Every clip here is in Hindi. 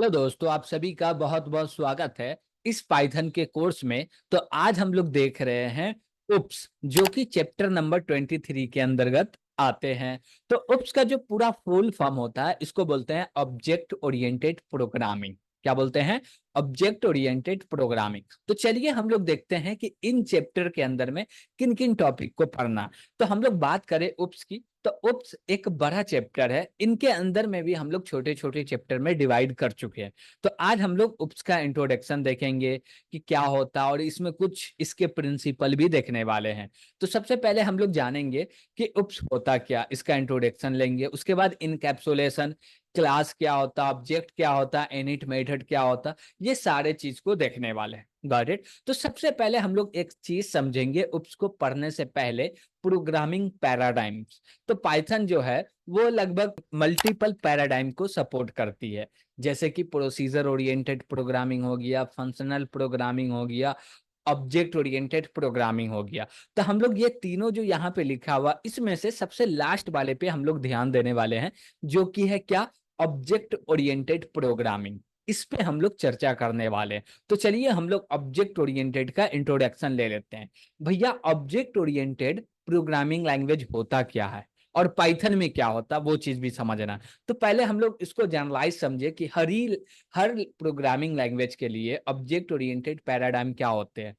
हेलो दोस्तों, आप सभी का बहुत बहुत स्वागत है इस पाइथन के कोर्स में। तो आज हम लोग देख रहे हैं उप्स, जो कि चैप्टर नंबर 23 के अंतर्गत आते हैं। तो उप्स का जो पूरा फुल फॉर्म होता है, इसको बोलते हैं ऑब्जेक्ट ओरिएंटेड प्रोग्रामिंग। क्या बोलते हैं? Object oriented programming. तो चलिए हम लोग देखते हैं कि इन चैप्टर के अंदर में किन किन टॉपिक को पढ़ना। तो हम लोग बात करें उप्स की, तो उप्स एक बड़ा चैप्टर है। इनके अंदर में भी हम लोग छोटे छोटे चैप्टर में डिवाइड कर चुके हैं। तो आज हम लोग उप्स का इंट्रोडक्शन देखेंगे कि क्या होता है, और इसमें कुछ इसके प्रिंसिपल भी देखने वाले हैं। तो सबसे पहले हम लोग जानेंगे कि उप्स होता क्या, इसका इंट्रोडक्शन लेंगे। उसके बाद इनकैप्सुलेशन, क्लास क्या होता, ऑब्जेक्ट क्या होता, इनिट मेथड क्या होता, ये सारे चीज को देखने वाले हैं। Got it? तो सबसे पहले हम लोग एक चीज समझेंगे उप्स को पढ़ने से पहले, प्रोग्रामिंग पैराडाइम्स। तो पाइथन जो है वो लगभग मल्टीपल पैराडाइम को सपोर्ट करती है, जैसे कि प्रोसीजर ओरिएंटेड प्रोग्रामिंग हो गया, फंक्शनल प्रोग्रामिंग हो गया, ऑब्जेक्ट ओरिएंटेड प्रोग्रामिंग हो गया। तो हम लोग ये तीनों जो यहाँ पे लिखा हुआ, इसमें से सबसे लास्ट वाले पे हम लोग ध्यान देने वाले हैं, जो कि है क्या? Object oriented programming. इस पे हम लोग चर्चा करने वाले हैं। तो चलिए हम लोग ऑब्जेक्ट ओरिएंटेड का इंट्रोडक्शन ले लेते हैं। भैया, ऑब्जेक्ट ओरिएंटेड प्रोग्रामिंग लैंग्वेज होता क्या है और पाइथन में क्या होता, वो चीज भी समझना। तो पहले हम लोग इसको जनरलाइज समझे कि हर प्रोग्रामिंग लैंग्वेज के लिए ऑब्जेक्ट ओरिएंटेड पैराडाइम क्या होते हैं।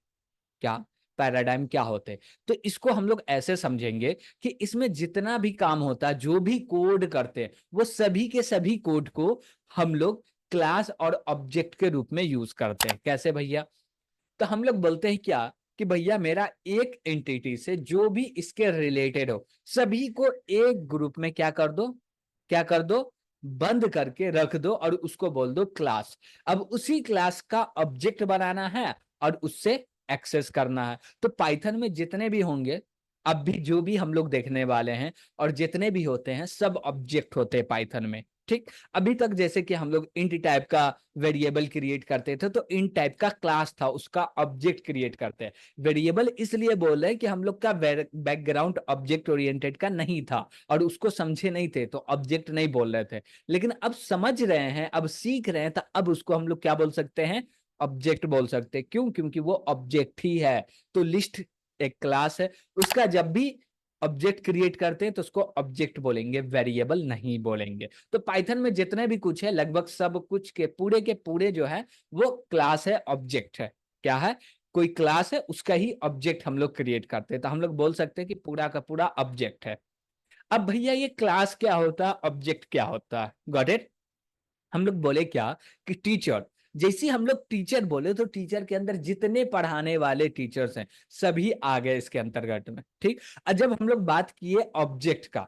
क्या पैराडाइम क्या होते हैं? तो इसको हम लोग ऐसे समझेंगे कि इसमें जितना भी काम होता है, जो भी कोड करते हैं, वो सभी के सभी कोड को हम लोग क्लास और ऑब्जेक्ट के रूप में यूज करते हैं। कैसे भैया? तो हम लोग बोलते हैं क्या कि भैया मेरा एक एंटिटी से जो भी इसके रिलेटेड हो, सभी को एक ग्रुप में क्या कर दो, क्या कर दो, बंद करके रख दो, और उसको बोल दो क्लास। अब उसी क्लास का ऑब्जेक्ट बनाना है और उससे एक्सेस करना है। तो पाइथन में जितने भी होंगे, अब भी जो भी हम लोग देखने वाले हैं, और जितने भी होते हैं, सब ऑब्जेक्ट होते हैं पाइथन में। ठीक। अभी तक जैसे कि हम लोग इंट टाइप का वेरिएबल क्रिएट करते थे, तो इंट टाइप का क्लास था, उसका ऑब्जेक्ट क्रिएट करते हैं। वेरिएबल इसलिए बोल रहे हैं कि हम लोग का बैकग्राउंड ऑब्जेक्ट ओरिएंटेड का नहीं था, और उसको समझे नहीं थे, तो ऑब्जेक्ट नहीं बोल रहे थे। लेकिन अब समझ रहे हैं, अब सीख रहे हैं, तो अब उसको हम लोग क्या बोल सकते हैं? ऑब्जेक्ट बोल सकते हैं। क्यों? क्योंकि वो ऑब्जेक्ट ही है। तो लिस्ट एक क्लास है, उसका जब भी ऑब्जेक्ट क्रिएट करते हैं तो उसको ऑब्जेक्ट बोलेंगे, वेरिएबल नहीं बोलेंगे। तो पाइथन में जितने भी कुछ है, लगभग सब कुछ के पूरे जो है वो क्लास है, ऑब्जेक्ट है। क्या है? कोई क्लास है, उसका ही ऑब्जेक्ट हम लोग क्रिएट करते हैं। तो हम लोग बोल सकते हैं कि पूरा का पूरा ऑब्जेक्ट है। अब भैया ये क्लास क्या होता है, ऑब्जेक्ट क्या होता है? Got it? हम लोग बोले क्या कि टीचर, जैसे हम लोग टीचर बोले, तो टीचर के अंदर जितने पढ़ाने वाले टीचर्स हैं, सभी आ गए इसके अंतर्गत में। ठीक। और जब हम लोग बात किए ऑब्जेक्ट का,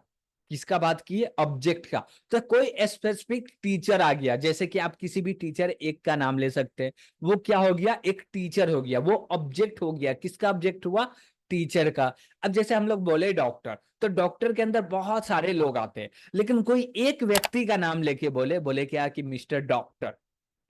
किसका बात किए? ऑब्जेक्ट का। तो कोई स्पेसिफिक टीचर आ गया, जैसे कि आप किसी भी टीचर एक का नाम ले सकते हैं, वो क्या हो गया? एक टीचर हो गया, वो ऑब्जेक्ट हो गया। किसका ऑब्जेक्ट हुआ? टीचर का। अब जैसे हम लोग बोले डॉक्टर, तो डॉक्टर के अंदर बहुत सारे लोग आते हैं, लेकिन कोई एक व्यक्ति का नाम लेके बोले, बोले क्या कि mister doctor,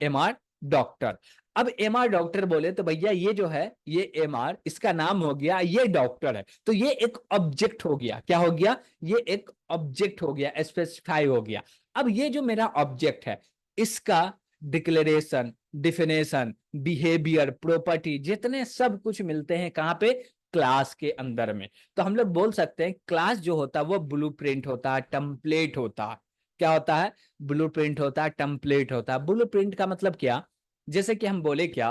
M R doctor. अब एम आर डॉक्टर बोले, तो भैया ये जो है, ये एम आर, इसका नाम हो गया, ये डॉक्टर है, तो ये एक ऑब्जेक्ट हो गया। क्या हो गया? ये एक ऑब्जेक्ट हो गया, स्पेसिफाई हो गया। अब ये जो मेरा ऑब्जेक्ट है, इसका डिक्लेरेशन, डिफिनेशन, बिहेवियर, प्रॉपर्टी, जितने सब कुछ मिलते हैं कहां पे? क्लास के अंदर में। तो हम लोग बोल सकते हैं क्लास जो होता है वो ब्लूप्रिंट होता है, टेम्पलेट होता है। क्या होता है? ब्लूप्रिंट होता है, टेम्पलेट होता है। ब्लूप्रिंट का मतलब क्या? जैसे कि हम बोले क्या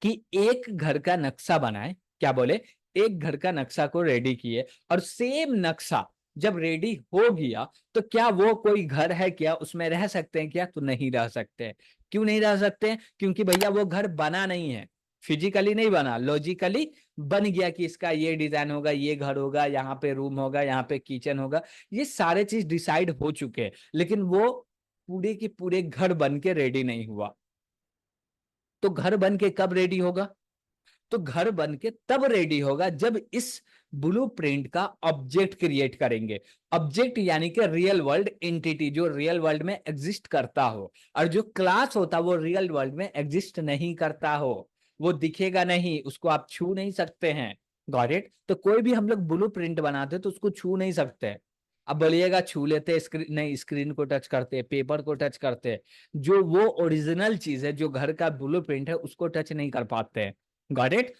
कि एक घर का नक्शा बनाए। क्या बोले? एक घर का नक्शा को रेडी किए, और सेम नक्शा जब रेडी हो गया, तो क्या वो कोई घर है क्या? उसमें रह सकते हैं क्या? तो नहीं रह सकते हैं। क्यों नहीं रह सकते हैं? क्योंकि भैया वो घर बना नहीं है, फिजिकली नहीं बना, लॉजिकली बन गया कि इसका ये डिजाइन होगा, ये घर होगा, यहाँ पे रूम होगा, यहाँ पे किचन होगा, ये सारे चीज डिसाइड हो चुके हैं, लेकिन वो पूरे के पूरे घर बन के रेडी नहीं हुआ। तो घर बन के कब रेडी होगा? तो घर बन के तब रेडी होगा जब इस ब्लूप्रिंट का ऑब्जेक्ट क्रिएट करेंगे। ऑब्जेक्ट यानी कि रियल वर्ल्ड एंटिटी, जो रियल वर्ल्ड में एग्जिस्ट करता हो। और जो क्लास होता है वो रियल वर्ल्ड में एग्जिस्ट नहीं करता हो, वो दिखेगा नहीं, उसको आप छू नहीं सकते हैं। Got it? तो कोई भी हम लोग ब्लूप्रिंट बनाते तो उसको छू नहीं सकते। अब बोलिएगा छू लेते स्क्रीन, नहीं, स्क्रीन को टच करते, पेपर को टच करते, जो वो ओरिजिनल चीज है, जो घर का ब्लूप्रिंट है, उसको टच नहीं कर पाते हैं। Got it?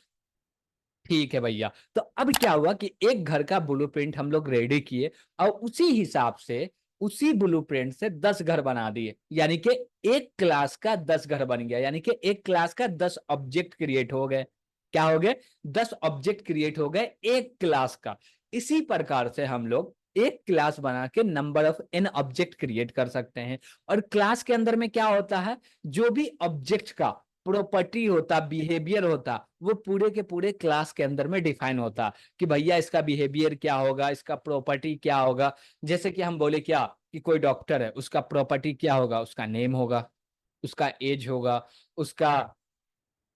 ठीक है भैया। तो अब क्या हुआ कि एक घर का ब्लूप्रिंट हम लोग रेडी किए, और उसी हिसाब से उसी ब्लूप्रिंट से 10 घर बना दिए, यानी कि एक क्लास का 10 घर बन गया, यानी कि एक क्लास का 10 ऑब्जेक्ट क्रिएट हो गए। क्या हो गए? 10 ऑब्जेक्ट क्रिएट हो गए एक क्लास का। इसी प्रकार से हम लोग एक क्लास बना के number of an object create कर सकते हैं। और क्लास के अंदर में क्या होता है, जो भी ऑब्जेक्ट का प्रॉपर्टी होता, बिहेवियर होता, वो पूरे के पूरे क्लास के अंदर में डिफाइन होता कि भैया इसका बिहेवियर क्या होगा, इसका प्रॉपर्टी क्या होगा। जैसे कि हम बोले क्या कि कोई डॉक्टर है, उसका प्रॉपर्टी क्या होगा, उसका नेम होगा, उसका एज होगा, उसका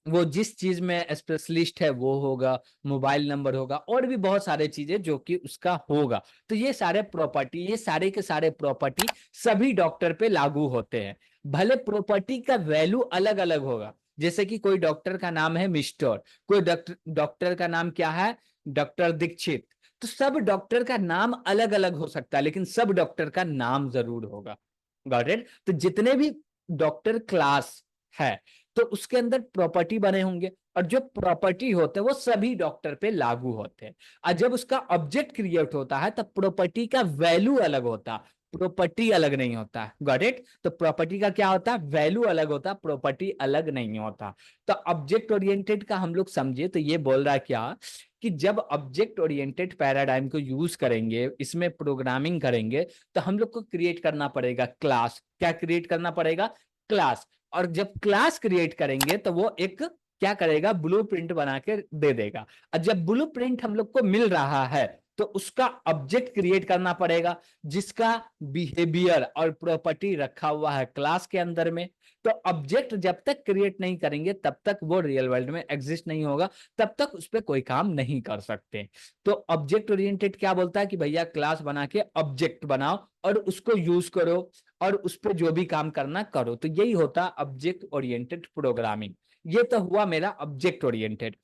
वो जिस चीज में स्पेशलिस्ट है वो होगा, मोबाइल नंबर होगा, और भी बहुत सारे चीजें जो कि उसका होगा। तो ये सारे प्रॉपर्टी, ये सारे के सारे प्रॉपर्टी सभी डॉक्टर पे लागू होते हैं। भले प्रॉपर्टी का वैल्यू अलग अलग होगा, जैसे कि कोई डॉक्टर का नाम है मिस्टर, कोई डॉक्टर डॉक्टर का नाम क्या है, डॉक्टर दीक्षित। तो सब डॉक्टर का नाम अलग अलग हो सकता है, लेकिन सब डॉक्टर का नाम जरूर होगा। Got it? तो जितने भी डॉक्टर क्लास है, तो उसके अंदर प्रॉपर्टी बने होंगे, और जो प्रॉपर्टी होते हैं वो सभी डॉक्टर पे लागू होते हैं। और जब उसका ऑब्जेक्ट क्रिएट होता है तब प्रॉपर्टी का वैल्यू अलग होता है, प्रॉपर्टी अलग नहीं होता है। Got it? तो प्रॉपर्टी का क्या होता है, वैल्यू अलग होता है, प्रॉपर्टी अलग नहीं होता। तो ऑब्जेक्ट ओरिएंटेड का हम लोग समझे तो ये बोल रहा है क्या कि जब ऑब्जेक्ट ओरिएंटेड पैराडाइम को यूज करेंगे, इसमें प्रोग्रामिंग करेंगे, तो हम लोग को क्रिएट करना पड़ेगा क्लास। क्या क्रिएट करना पड़ेगा? क्लास। और जब क्लास क्रिएट करेंगे तो वो एक क्या करेगा, ब्लूप्रिंट बना के दे देगा। और जब ब्लूप्रिंट हम लोग को मिल रहा है तो उसका ऑब्जेक्ट क्रिएट करना पड़ेगा, जिसका बिहेवियर और प्रॉपर्टी रखा हुआ है क्लास के अंदर में। तो ऑब्जेक्ट जब तक क्रिएट नहीं करेंगे तब तक वो रियल वर्ल्ड में एग्जिस्ट नहीं होगा, तब तक उस पर कोई काम नहीं कर सकते। तो ऑब्जेक्ट ओरिएंटेड क्या बोलता है कि भैया क्लास बना के ऑब्जेक्ट बनाओ और उसको यूज करो, और उस पर जो भी काम करना करो। तो यही होता ऑब्जेक्ट ओरिएंटेड प्रोग्रामिंग। ये तो हुआ मेरा ऑब्जेक्ट ओरिएंटेड।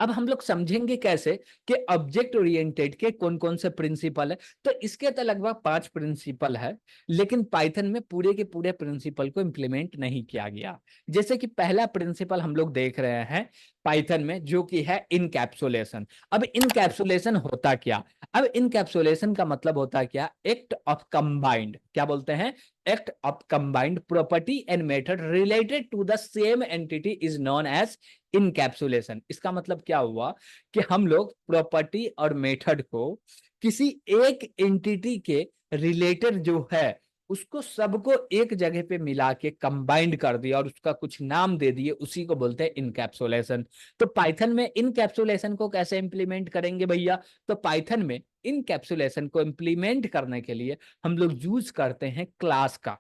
अब हम लोग समझेंगे कैसे कि ऑब्जेक्ट ओरिएंटेड के कौन कौन से प्रिंसिपल है। तो इसके तो लगभग 5 प्रिंसिपल है, लेकिन पाइथन में पूरे के पूरे प्रिंसिपल को इंप्लीमेंट नहीं किया गया। जैसे कि पहला प्रिंसिपल हम लोग देख रहे हैं पाइथन में, जो कि है इनकैप्सुलेशन। अब इनकैप्सुलेशन होता क्या? अब इनकैप्सुलेशन का मतलब होता क्या, एक्ट ऑफ कंबाइंड, क्या बोलते हैं, act of combined property and method related to the same entity is known as encapsulation. इसका मतलब क्या हुआ कि हम लोग प्रॉपर्टी और मेथड को किसी एक एंटिटी के रिलेटेड जो है उसको सबको एक जगह पे मिला के कंबाइंड कर दिया और उसका कुछ नाम दे दिए, उसी को बोलते हैं इनकैप्सुलेशन। तो पाइथन में इनकैप्सुलेशन को कैसे इंप्लीमेंट करेंगे भैया? तो पाइथन में इनकैप्सुलेशन को इंप्लीमेंट करने के लिए हम लोग यूज करते हैं क्लास का।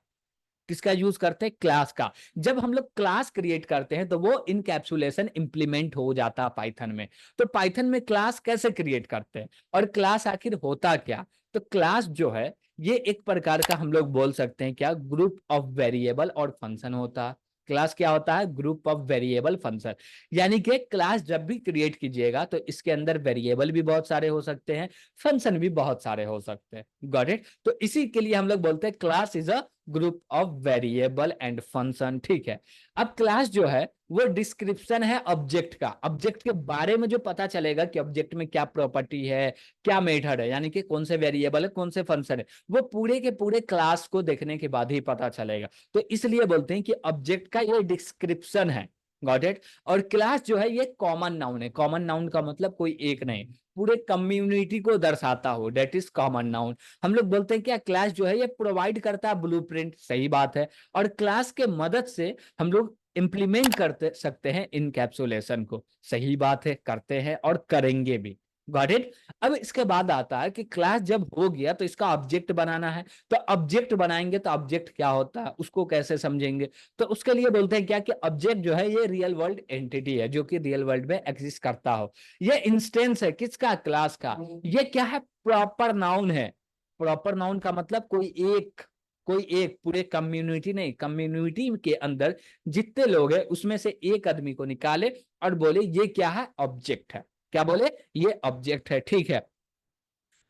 किसका यूज करते हैं? क्लास का। जब हम लोग क्लास क्रिएट करते हैं तो वो इनकैप्सुलेशन इंप्लीमेंट हो जाता है पाइथन में। तो पाइथन में क्लास कैसे क्रिएट करते हैं और क्लास आखिर होता क्या? तो क्लास जो है ये एक प्रकार का हम लोग बोल सकते हैं क्या, ग्रुप ऑफ वेरिएबल और फंक्शन होता है। क्लास क्या होता है? Group of variable function. यानी कि क्लास जब भी क्रिएट कीजिएगा तो इसके अंदर वेरिएबल भी बहुत सारे हो सकते हैं, फंक्शन भी बहुत सारे हो सकते हैं। Got it? तो इसी के लिए हम लोग बोलते हैं class is a group of variable and function. ठीक है। अब क्लास जो है वो डिस्क्रिप्शन है ऑब्जेक्ट का, ऑब्जेक्ट के बारे में जो पता चलेगा कि ऑब्जेक्ट में क्या प्रॉपर्टी है, क्या मेथड है, यानी कि कौन से वेरिएबल है, कौन से फंक्शन है, वो पूरे के पूरे क्लास को देखने के बाद ही पता चलेगा। तो इसलिए बोलते हैं कि ऑब्जेक्ट का ये डिस्क्रिप्शन है। Got it? और क्लास जो है ये कॉमन नाउन है। कॉमन नाउन का मतलब कोई एक नहीं, पूरे कम्युनिटी को दर्शाता हो, डेट इज कॉमन नाउन। हम लोग बोलते हैं क्या, क्लास जो है ये प्रोवाइड करता है ब्लूप्रिंट, सही बात है। और क्लास के मदद से हम लोग इंप्लीमेंट करते सकते हैं इनकैप्सुलेशन को, सही बात है, करते हैं और करेंगे भी। Got it? अब इसके बाद आता है कि क्लास जब हो गया तो इसका ऑब्जेक्ट बनाना है। तो ऑब्जेक्ट बनाएंगे तो ऑब्जेक्ट क्या होता है उसको कैसे समझेंगे? तो उसके लिए बोलते हैं क्या कि ऑब्जेक्ट जो है ये रियल वर्ल्ड एंटिटी है जो कि रियल वर्ल्ड में एग्जिस्ट करता हो। ये इंस्टेंस है किसका? क्लास का। ये क्या है? प्रॉपर नाउन है। प्रॉपर नाउन का मतलब कोई एक पूरे कम्युनिटी नहीं, कम्युनिटी के अंदर जितने लोग हैं उसमें से एक आदमी को निकाले और बोले ये क्या है? ऑब्जेक्ट है। क्या बोले? ये ऑब्जेक्ट है। ठीक है।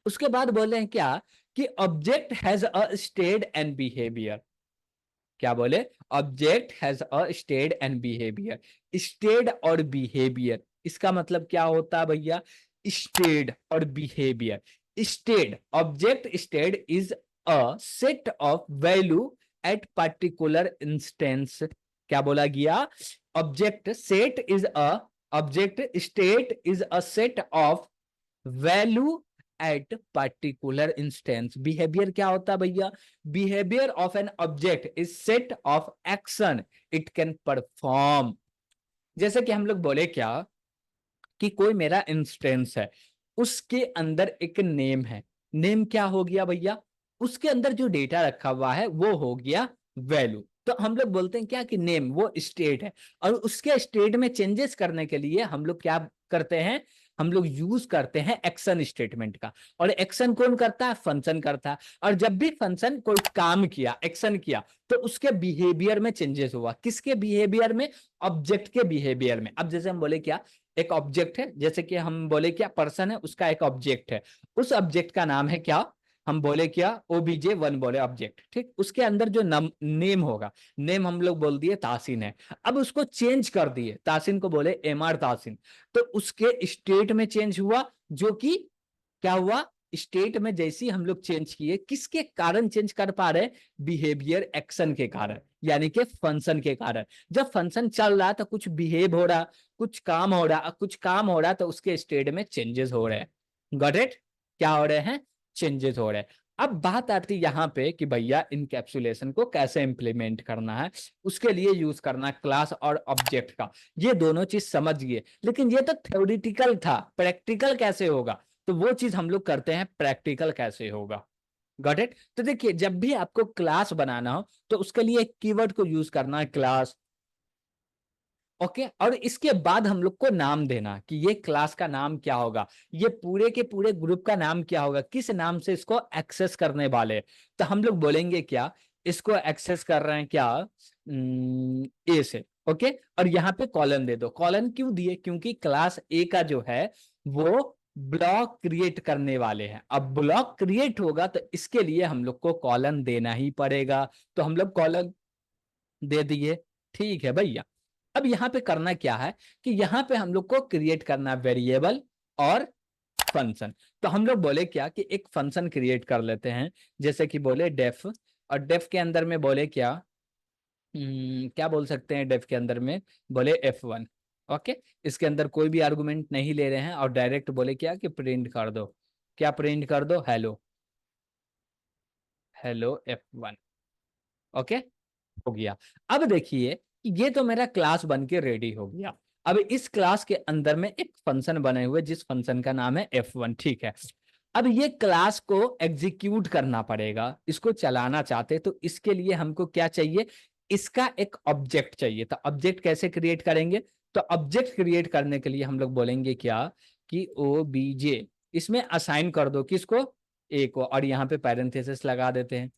उसके बाद बोल रहे हैं क्या कि object has a state and behaviour. क्या बोले? Object has a state and behaviour. State और बिहेवियर, इसका मतलब क्या होता है भैया? स्टेट और behaviour. State, object state is a set of value at particular instance. क्या बोला गया? Object set is a object state is a set of value at particular instance. Behaviour क्या होता है भैया? Behaviour of an object is set of action it can perform. जैसे कि हम लोग बोले क्या कि कोई मेरा इंस्टेंस है, उसके अंदर एक नेम है। नेम क्या हो गया भैया? उसके अंदर जो डेटा रखा हुआ है वो हो गया वैल्यू। तो हम लोग बोलते हैं क्या कि नेम वो स्टेट है, और उसके स्टेट में चेंजेस करने के लिए हम लोग क्या करते हैं? हम लोग यूज करते हैं एक्शन स्टेटमेंट का। और एक्शन कौन करता है? फंक्शन करता है। और जब भी फंक्शन कोई काम किया, एक्शन किया, तो उसके बिहेवियर में चेंजेस हुआ। किसके बिहेवियर में? ऑब्जेक्ट के बिहेवियर में। अब जैसे हम बोले क्या, एक ऑब्जेक्ट है, जैसे कि हम बोले क्या पर्सन है, उसका एक ऑब्जेक्ट है, उस ऑब्जेक्ट का नाम है क्या? हम बोले क्या? OBJ1 बोले ऑब्जेक्ट, ठीक। उसके अंदर जो नेम होगा, नेम हम लोग बोल दिए तासीन है। अब उसको चेंज कर दिए, तासीन को बोले MR तासीन। तो उसके स्टेट में चेंज हुआ, जो कि क्या हुआ? स्टेट में जैसे ही हम लोग चेंज किए, किसके कारण चेंज कर पा रहे? बिहेवियर एक्शन के कारण, यानी कि फंक्शन के कारण। जब फंक्शन चल रहा तो कुछ बिहेव हो रहा, कुछ काम हो रहा, कुछ काम हो रहा, तो उसके स्टेट में चेंजेस हो रहे हैं। Got it? क्या हो रहे हैं? चेंजेस हो रहे हैं। अब बात आती है यहाँ पे कि भैया इनकैप्सुलेशन को कैसे इंप्लीमेंट करना है। उसके लिए यूज करना क्लास और ऑब्जेक्ट का। ये दोनों चीज समझ गए, लेकिन ये तो थ्योरेटिकल था, प्रैक्टिकल कैसे होगा? तो वो चीज हम लोग करते हैं, प्रैक्टिकल कैसे होगा। Got it? तो देखिए, जब भी आपको क्लास बनाना हो तो उसके लिए एक कीवर्ड को यूज करना है, क्लास। ओके, और इसके बाद हम लोग को नाम देना कि ये क्लास का नाम क्या होगा, ये पूरे के पूरे ग्रुप का नाम क्या होगा, किस नाम से इसको एक्सेस करने वाले। तो हम लोग बोलेंगे क्या, इसको एक्सेस कर रहे हैं क्या, ए से। ओके, और यहाँ पे कॉलन दे दो। कॉलन क्यों दिए? क्योंकि क्लास ए का जो है वो ब्लॉक क्रिएट करने वाले हैं। अब ब्लॉक क्रिएट होगा तो इसके लिए हम लोग को कॉलन देना ही पड़ेगा। तो हम लोग कॉलन दे दिए, ठीक है भैया। अब यहाँ पे करना क्या है कि यहाँ पे हम लोग को क्रिएट करना वेरिएबल और फंक्शन। तो हम लोग बोले क्या कि एक फंक्शन क्रिएट कर लेते हैं, जैसे कि बोले डेफ। और डेफ के अंदर में बोले क्या, क्या बोल सकते हैं डेफ के अंदर में? बोले F1। ओके, इसके अंदर कोई भी आर्गुमेंट नहीं ले रहे हैं, और डायरेक्ट बोले क्या कि प्रिंट कर दो। क्या प्रिंट कर दो? Hello, hello F1। ओके, हो गया। अब देखिए, ये तो मेरा क्लास बन के रेडी हो गया। अब इस क्लास के अंदर में एक फंक्शन बने हुए, जिस फंक्शन का नाम है F1, ठीक है। अब ये क्लास को एग्जीक्यूट करना पड़ेगा, इसको चलाना चाहते तो इसके लिए हमको क्या चाहिए? इसका एक ऑब्जेक्ट चाहिए। तो ऑब्जेक्ट कैसे क्रिएट करेंगे? तो ऑब्जेक्ट क्रिएट करने के लिए हम लोग बोलेंगे क्या कि OBJ, इसमें असाइन कर दो किसको? ए को, और यहाँ पे पैरेंथेसिस लगा देते हैं।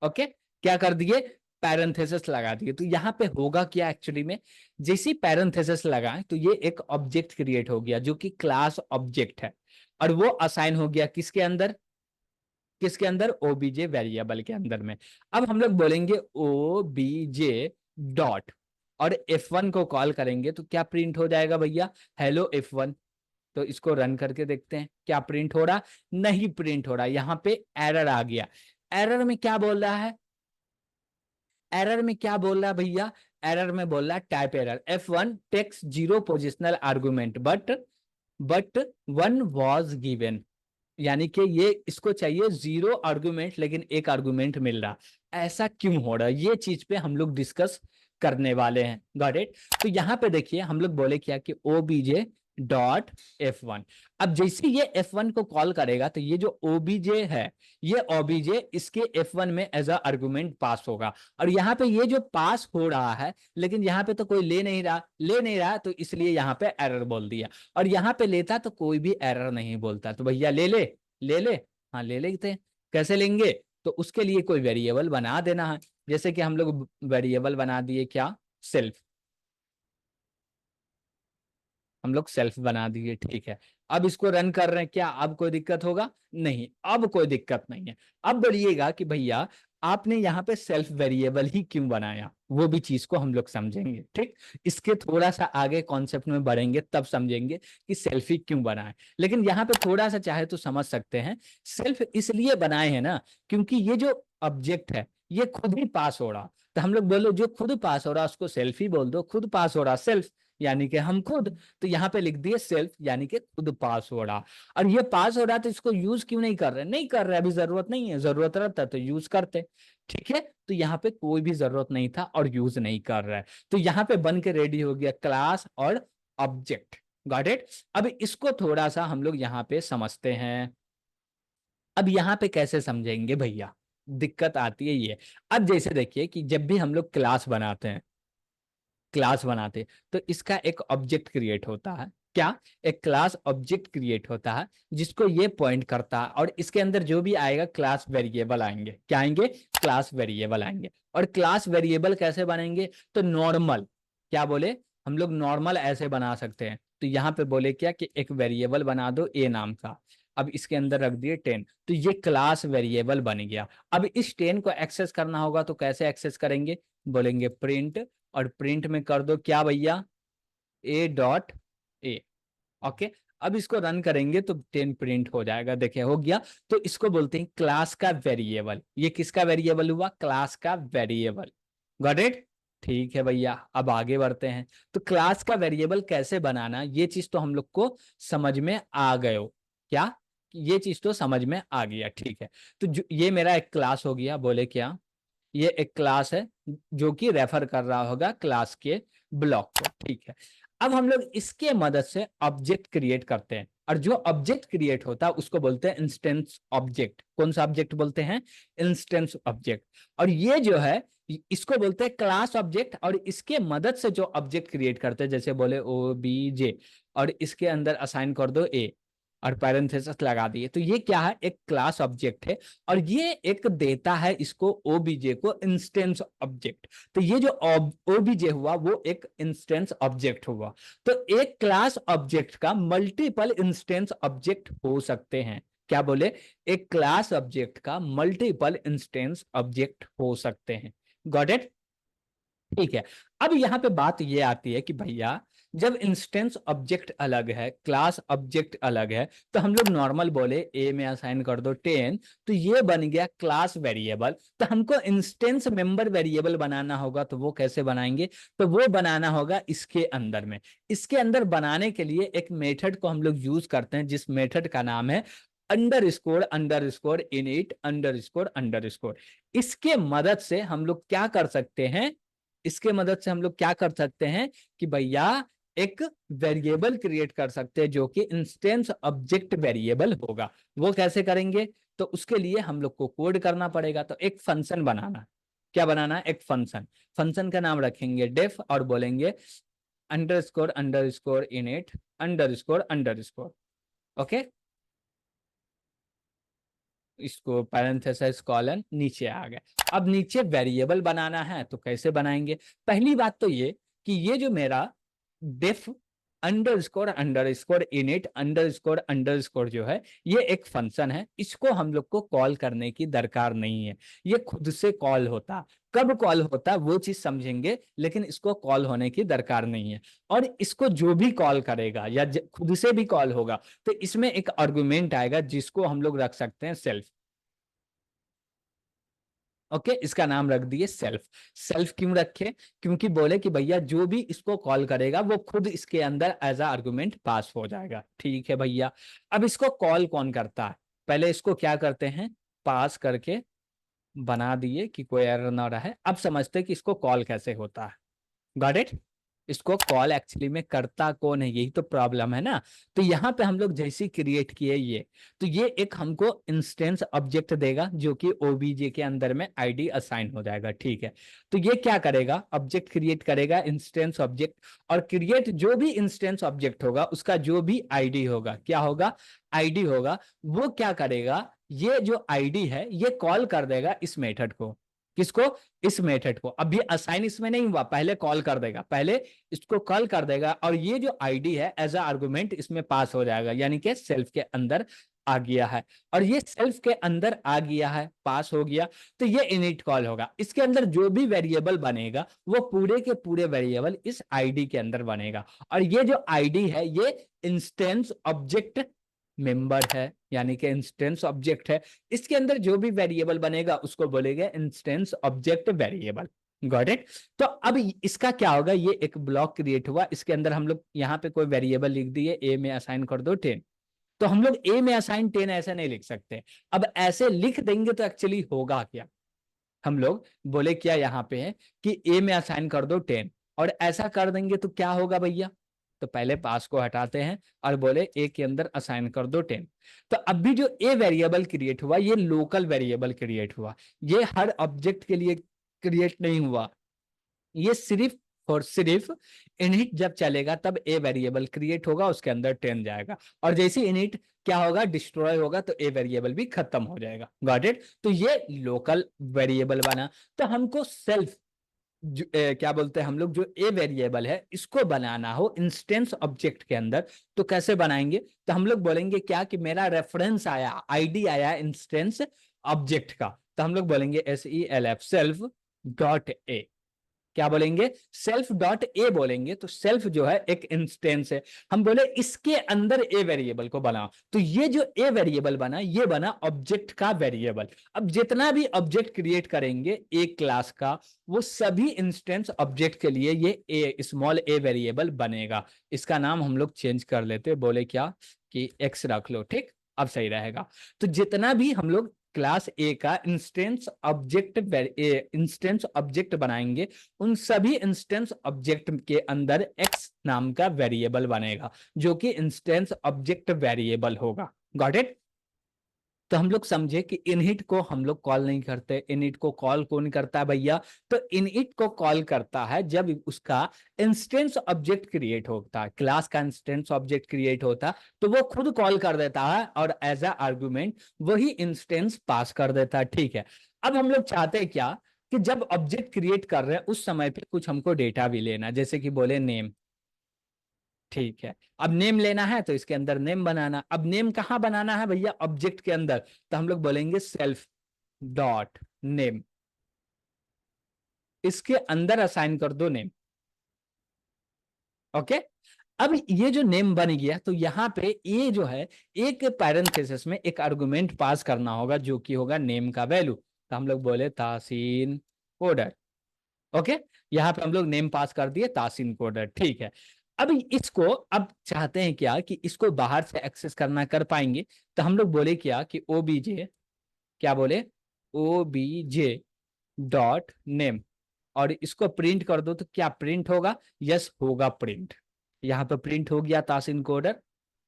ओके, क्या कर दिए? पैरेंथेसिस लगा दिए। तो यहाँ पे होगा क्या एक्चुअली में, जैसी पैरेंथेसिस लगाए तो ये एक ऑब्जेक्ट क्रिएट हो गया, जो कि क्लास ऑब्जेक्ट है। और वो असाइन हो गया किसके अंदर? किसके अंदर? OBJ वेरिएबल के अंदर में। अब हम लोग बोलेंगे OBJ डॉट, और F1 को कॉल करेंगे तो क्या प्रिंट हो जाएगा भैया? Hello F1। तो इसको रन करके देखते हैं, क्या प्रिंट हो रहा? नहीं प्रिंट हो रहा, यहाँ पे एरर आ गया। एरर में क्या बोल रहा है? एरर में क्या बोल रहा है भैया? एरर में बोल रहा है type error, F1 takes zero positional argument but one was given. यानी कि ये इसको चाहिए जीरो आर्गुमेंट, लेकिन एक आर्गुमेंट मिल रहा। ऐसा क्यों हो रहा है? ये चीज पे हम लोग डिस्कस करने वाले हैं। Got it? तो यहाँ पे देखिए, हम लोग बोले क्या कि OBJ डॉट F1। अब जैसे ये F1 को कॉल करेगा तो ये जो OBJ है, ये OBJ इसके F1 में एज अ आर्गुमेंट पास होगा। और यहाँ पे ये जो पास हो रहा है, लेकिन यहाँ पे तो कोई ले नहीं रहा, तो इसलिए यहाँ पे एरर बोल दिया। और यहाँ पे लेता तो कोई भी एरर नहीं बोलता। तो भैया ले ले। हाँ, ले लेते हैं। कैसे लेंगे? तो उसके लिए कोई वेरिएबल बना देना है। जैसे कि हम लोग वेरिएबल बना दिए क्या, सेल्फ। हम लोग सेल्फ बना दिए, ठीक है। अब इसको रन कर रहे हैं, क्या अब कोई दिक्कत होगा? नहीं, अब कोई दिक्कत नहीं है। अब बोलिएगा कि भैया आपने यहाँ पे सेल्फ वेरिएबल ही क्यों बनाया, वो भी चीज को हम लोग समझेंगे। ठीक, इसके थोड़ा सा आगे कॉन्सेप्ट में बढ़ेंगे तब समझेंगे कि सेल्फ ही क्यों बनाए। लेकिन यहाँ पे थोड़ा सा चाहे तो समझ सकते हैं, सेल्फ इसलिए बनाए हैं ना, क्योंकि ये जो ऑब्जेक्ट है ये खुद ही पास हो रहा, तो हम लोग बोलो जो खुद पास हो रहा उसको सेल्फ ही बोल दो, खुद पास हो रहा सेल्फ, यानी कि हम खुद। तो यहाँ पे लिख दिए सेल्फ, यानी कि खुद पास हो रहा। और ये पास हो रहा तो इसको यूज क्यों नहीं कर रहे? नहीं कर रहे, अभी जरूरत नहीं है, जरूरत रहता तो यूज करते। ठीक है, तो यहाँ पे कोई भी जरूरत नहीं था और यूज नहीं कर रहा है, तो यहाँ पे बन के रेडी हो गया क्लास और ऑब्जेक्ट। Got it? अब इसको थोड़ा सा हम लोग यहाँ पे समझते हैं। अब यहाँ पे कैसे समझेंगे भैया, दिक्कत आती है ये। अब जैसे देखिए कि जब भी हम लोग क्लास बनाते हैं, क्लास बनाते तो इसका एक ऑब्जेक्ट क्रिएट होता है। क्या? एक क्लास ऑब्जेक्ट क्रिएट होता है जिसको ये पॉइंट करता है, और इसके अंदर जो भी आएगा क्लास वेरिएबल आएंगे। क्या आएंगे? क्लास वेरिएबल आएंगे। और क्लास वेरिएबल कैसे बनेंगे? तो नॉर्मल, क्या बोले, हम लोग नॉर्मल ऐसे बना सकते हैं। तो यहाँ पे बोले क्या कि एक वेरिएबल बना दो ए नाम का, अब इसके अंदर रख दिए 10, तो ये क्लास वेरिएबल बन गया। अब इस 10 को एक्सेस करना होगा तो कैसे एक्सेस करेंगे? बोलेंगे प्रिंट, और प्रिंट में कर दो क्या भैया? ए डॉट ए। ओके, अब इसको रन करेंगे तो 10 प्रिंट हो जाएगा। देखिए हो गया। तो इसको बोलते हैं क्लास का वेरिएबल। ये किसका वेरिएबल हुआ? क्लास का वेरिएबल। Got it? ठीक है भैया, अब आगे बढ़ते हैं। तो क्लास का वेरिएबल कैसे बनाना, ये चीज तो हम लोग को समझ में आ गए हो क्या? ये चीज तो समझ में आ गया, ठीक है। तो ये मेरा एक क्लास हो गया, बोले क्या? ये एक क्लास है जो कि रेफर कर रहा होगा क्लास के ब्लॉक को। ठीक है, अब हम लोग इसके मदद से ऑब्जेक्ट क्रिएट करते हैं, और जो ऑब्जेक्ट क्रिएट होता है उसको बोलते हैं इंस्टेंस ऑब्जेक्ट। कौन सा ऑब्जेक्ट बोलते हैं? Instance object. और ये जो है इसको बोलते हैं क्लास ऑब्जेक्ट, और इसके मदद से जो ऑब्जेक्ट क्रिएट करते हैं, जैसे बोले ओ बी जे, और इसके अंदर असाइन कर दो ए, और पैरेंथेसिस लगा दिए, तो ये क्या है? एक क्लास ऑब्जेक्ट है, और ये एक देता है इसको ओबीजे को इंस्टेंस ऑब्जेक्ट। तो ये जो ओबीजे हुआ वो एक इंस्टेंस ऑब्जेक्ट हुआ। तो एक क्लास ऑब्जेक्ट का मल्टीपल इंस्टेंस ऑब्जेक्ट हो सकते हैं। क्या बोले? एक क्लास ऑब्जेक्ट का मल्टीपल इंस्टेंस ऑब्जेक्ट हो सकते हैं। Got it? ठीक है, अब यहाँ पे बात ये आती है कि भैया जब इंस्टेंस ऑब्जेक्ट अलग है, क्लास ऑब्जेक्ट अलग है, तो हम लोग नॉर्मल बोले ए में असाइन कर दो 10, तो ये बन गया क्लास वेरिएबल। तो हमको इंस्टेंस मेंबर वेरिएबल बनाना होगा, तो वो कैसे बनाएंगे? तो वो बनाना होगा इसके अंदर में। इसके अंदर बनाने के लिए एक मेथड को हम लोग यूज करते हैं, जिस मेथड का नाम है under score init under score. इसके मदद से हम लोग क्या कर सकते हैं? इसके मदद से हम लोग क्या कर सकते हैं कि भैया एक वेरिएबल क्रिएट कर सकते हैं जो कि इंस्टेंस ऑब्जेक्ट वेरिएबल होगा। वो कैसे करेंगे? तो उसके लिए हम लोग को कोड करना पड़ेगा। तो एक फंक्शन बनाना। क्या बनाना? एक फंक्शन। फंक्शन का नाम रखेंगे डेफ, और बोलेंगे under score init under score. Okay, इसको पैरेंथेसिस कॉलन नीचे आ गए। अब नीचे वेरिएबल बनाना है तो कैसे बनाएंगे? पहली बात तो ये कि ये जो मेरा def underscore init underscore जो है, ये एक फंक्शन है। इसको हम लोग को कॉल करने की दरकार नहीं है, ये खुद से कॉल होता। कब कॉल होता वो चीज समझेंगे, लेकिन इसको कॉल होने की दरकार नहीं है। और इसको जो भी कॉल करेगा या खुद से भी कॉल होगा, तो इसमें एक आर्गुमेंट आएगा जिसको हम लोग रख सकते हैं सेल्फ। ओके, इसका नाम रख दिए सेल्फ। सेल्फ क्यों रखे? क्योंकि बोले कि भैया जो भी इसको कॉल करेगा वो खुद इसके अंदर एज अ आर्गुमेंट पास हो जाएगा। ठीक है भैया, अब इसको कॉल कौन करता है? पहले इसको क्या करते हैं? पास करके बना दिए कि कोई एरर ना रहे। अब समझते हैं कि इसको कॉल कैसे होता है। Got it? इसको कॉल एक्चुअली में करता कौन है, यही तो प्रॉब्लम है ना। तो यहाँ पे हम लोग जैसे क्रिएट किए ये, तो ये एक हमको इंस्टेंस ऑब्जेक्ट देगा जो कि ओबीजे के अंदर में आईडी असाइन हो जाएगा। ठीक है, तो ये क्या करेगा? ऑब्जेक्ट क्रिएट करेगा, इंस्टेंस ऑब्जेक्ट। और क्रिएट जो भी इंस्टेंस ऑब्जेक्ट होगा उसका जो भी आईडी होगा, क्या होगा? आईडी होगा। वो क्या करेगा? ये जो आईडी है ये कॉल कर देगा इस मेथड को। किसको? इस मेथड को। अभी असाइन इसमें नहीं हुआ, पहले कॉल कर देगा, पहले इसको कॉल कर देगा और ये जो आईडी है एज अ आर्गुमेंट इसमें पास हो जाएगा, यानी कि सेल्फ के अंदर आ गया है। और ये सेल्फ के अंदर आ गया है, पास हो गया, तो ये इनिट कॉल होगा। इसके अंदर जो भी वेरिएबल बनेगा वो पूरे के पूरे वेरिएबल इस आईडी के अंदर बनेगा। और ये जो आईडी है ये इंस्टेंस ऑब्जेक्ट मेंबर है, यानी कि इंस्टेंस ऑब्जेक्ट है। इसके अंदर जो भी वेरिएबल बनेगा उसको बोलेंगे instance object variable. Got it? तो अब इसका क्या होगा, ये एक ब्लॉक क्रिएट हुआ, इसके अंदर हम लोग यहाँ पे कोई वेरिएबल लिख दिए, ए में असाइन कर दो 10। तो हम लोग ए में असाइन 10 ऐसे नहीं लिख सकते। अब ऐसे लिख देंगे तो एक्चुअली होगा क्या, हम लोग बोले क्या यहाँ पे है कि ए में असाइन कर दो 10, और ऐसा कर देंगे तो क्या होगा भैया? तो पहले पास को हटाते हैं और बोले ए के अंदर असाइन कर दो 10। तो अब भी जो ए वेरिएबल क्रिएट हुआ ये लोकल वेरिएबल क्रिएट हुआ, ये हर ऑब्जेक्ट के लिए क्रिएट नहीं हुआ, ये सिर्फ और सिर्फ इनिट जब चलेगा तब ए वेरिएबल क्रिएट होगा, उसके अंदर 10 जाएगा, और जैसे इनिट क्या होगा, डिस्ट्रॉय होगा, तो ए वेरिएबल भी खत्म हो जाएगा। Got it? तो ये लोकल वेरिएबल बना। तो हमको सेल्फ क्या बोलते हैं हम लोग, जो ए वेरिएबल है इसको बनाना हो इंस्टेंस ऑब्जेक्ट के अंदर, तो कैसे बनाएंगे? तो हम लोग बोलेंगे क्या कि मेरा रेफरेंस आया, आईडी आया इंस्टेंस ऑब्जेक्ट का, तो हम लोग बोलेंगे SELF सेल्फ डॉट ए। क्या बोलेंगे? सेल्फ डॉट ए बोलेंगे। तो सेल्फ जो है एक इंस्टेंस है, हम बोले इसके अंदर ए वेरिएबल को बनाओ, तो ये जो ए वेरिएबल बना ये बना ऑब्जेक्ट का वेरिएबल। अब जितना भी ऑब्जेक्ट क्रिएट करेंगे एक क्लास का, वो सभी इंस्टेंस ऑब्जेक्ट के लिए ये ए स्मॉल ए वेरिएबल बनेगा। इसका नाम हम लोग चेंज कर लेते, बोले क्या कि एक्स रख लो, ठीक, अब सही रहेगा। तो जितना भी हम लोग क्लास ए का इंस्टेंस ऑब्जेक्ट बनाएंगे, उन सभी इंस्टेंस ऑब्जेक्ट के अंदर एक्स नाम का वेरिएबल बनेगा, जो कि इंस्टेंस ऑब्जेक्ट वेरिएबल होगा। Got it? तो हम लोग समझे कि इनहिट को हम लोग कॉल नहीं करते। इनहिट को कॉल कौन करता है भैया? तो इनहिट को कॉल करता है जब उसका इंस्टेंस ऑब्जेक्ट क्रिएट होता है, क्लास का इंस्टेंस ऑब्जेक्ट क्रिएट होता, तो वो खुद कॉल कर देता है और एज अ आर्गुमेंट वही इंस्टेंस पास कर देता है। ठीक है, अब हम लोग चाहते हैं क्या कि जब ऑब्जेक्ट क्रिएट कर रहे हैं उस समय पे कुछ हमको डेटा भी लेना, जैसे कि बोले नेम। ठीक है, अब नेम लेना है तो इसके अंदर नेम बनाना। अब नेम कहाँ बनाना है भैया? ऑब्जेक्ट के अंदर। तो हम लोग बोलेंगे सेल्फ डॉट नेम, इसके अंदर असाइन कर दो नेम। ओके, अब ये जो नेम बन गया तो यहाँ पे ये जो है एक पैरेंथेसिस में एक आर्गुमेंट पास करना होगा जो कि होगा नेम का वैल्यू। तो हम लोग बोले तासीन कोडर। ओके, यहाँ पे हम लोग नेम पास कर दिए तासीन कोडर। ठीक है, अब इसको अब चाहते हैं क्या कि इसको बाहर से एक्सेस करना, कर पाएंगे? तो हम लोग बोले क्या कि ओबीजे, क्या बोले, ओबीजे डॉट नेम, और इसको प्रिंट कर दो। तो क्या प्रिंट होगा? यस होगा प्रिंट। यहाँ पे प्रिंट हो गया तासीन कोडर।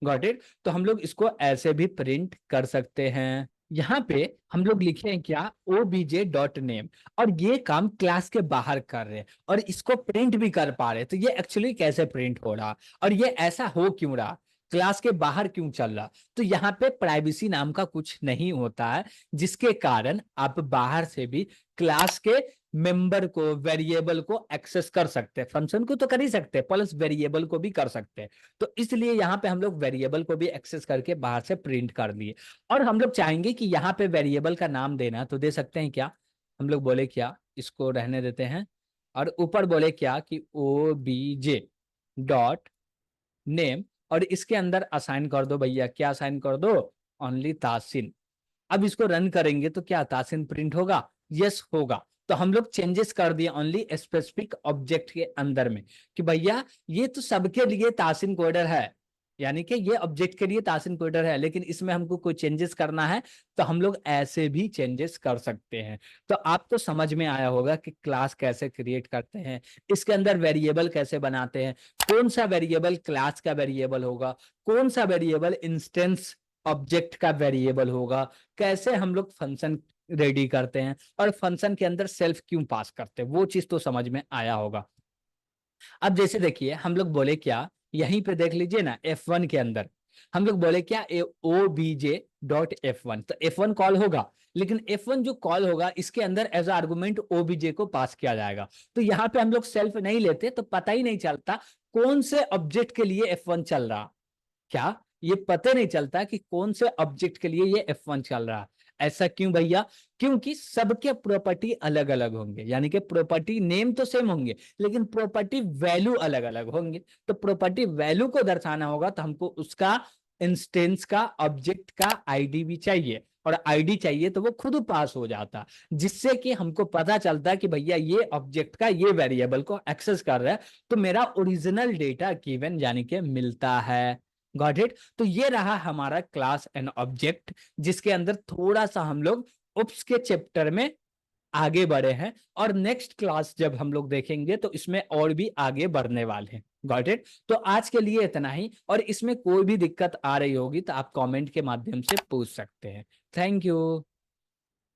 Got it? तो हम लोग इसको ऐसे भी प्रिंट कर सकते हैं। यहाँ पे हम लोग लिखे हैं क्या, ओबीजे डॉट नेम, और ये काम क्लास के बाहर कर रहे हैं और इसको प्रिंट भी कर पा रहे हैं। तो ये एक्चुअली कैसे प्रिंट हो रहा और ये ऐसा हो क्यों रहा, क्लास के बाहर क्यों चल रहा? तो यहाँ पे प्राइवेसी नाम का कुछ नहीं होता है, जिसके कारण आप बाहर से भी क्लास के मेंबर को, वेरिएबल को एक्सेस कर सकते हैं। फंक्शन को तो कर ही सकते हैं, प्लस वेरिएबल को भी कर सकते हैं। तो इसलिए यहाँ पे हम लोग वेरिएबल को भी एक्सेस करके बाहर से प्रिंट कर दिए। और हम लोग चाहेंगे कि यहाँ पे वेरिएबल का नाम देना, तो दे सकते हैं क्या? हम लोग बोले क्या, इसको रहने देते हैं, और ऊपर बोले क्या कि OBJ डॉट नेम, और इसके अंदर असाइन कर दो भैया, क्या असाइन कर दो? ओनली तासिन। अब इसको रन करेंगे तो क्या तासिन प्रिंट होगा? यस होगा। तो हम लोग चेंजेस कर दिए ओनली स्पेसिफिक ऑब्जेक्ट के अंदर में कि भैया ये तो सबके लिए तासिन कोडर है, यानी कि ये ऑब्जेक्ट के लिए तासिन कोडर है, लेकिन इसमें हमको कोई चेंजेस करना है तो हम लोग ऐसे भी चेंजेस कर सकते हैं। तो आपको समझ में आया होगा कि क्लास कैसे क्रिएट करते हैं, इसके अंदर वेरिएबल कैसे बनाते हैं, कौन सा वेरिएबल क्लास का वेरिएबल होगा, कौन सा वेरिएबल इंस्टेंस ऑब्जेक्ट का वेरिएबल होगा, कैसे हम लोग फंक्शन रेडी करते हैं, और फंक्शन के अंदर सेल्फ क्यों पास करते हैं, वो चीज तो समझ में आया होगा। अब जैसे देखिए हम लोग बोले क्या, यहीं पे देख लीजिए ना, F1 के अंदर हम लोग बोले क्या, OBJ डॉट F1, तो F1 कॉल होगा। लेकिन F1 जो कॉल होगा इसके अंदर एज आर्गुमेंट OBJ को पास किया जाएगा। तो यहाँ पे हम लोग सेल्फ नहीं लेते तो पता ही नहीं चलता कौन से ऑब्जेक्ट के लिए F1 चल रहा, क्या ये पता नहीं चलता कि कौन से ऑब्जेक्ट के लिए ये F1 चल रहा है। ऐसा क्यों भैया? क्योंकि सबके प्रॉपर्टी अलग अलग होंगे, यानी कि प्रॉपर्टी नेम तो सेम होंगे लेकिन प्रॉपर्टी वैल्यू अलग अलग होंगे। तो प्रॉपर्टी वैल्यू को दर्शाना होगा तो हमको उसका इंस्टेंस का ऑब्जेक्ट का आईडी भी चाहिए, और आईडी चाहिए तो वो खुद पास हो जाता, जिससे कि हमको पता चलता कि भैया ये ऑब्जेक्ट का ये वेरिएबल को एक्सेस कर रहा है तो मेरा ओरिजिनल डेटा गिवन यानी कि मिलता है। Got it? तो ये रहा हमारा क्लास एंड ऑब्जेक्ट, जिसके अंदर थोड़ा सा हम लोग उप्स के चैप्टर में आगे बढ़े हैं, और नेक्स्ट क्लास जब हम लोग देखेंगे तो इसमें और भी आगे बढ़ने वाले हैं। Got it? तो आज के लिए इतना ही, और इसमें कोई भी दिक्कत आ रही होगी तो आप कमेंट के माध्यम से पूछ सकते हैं। Thank you.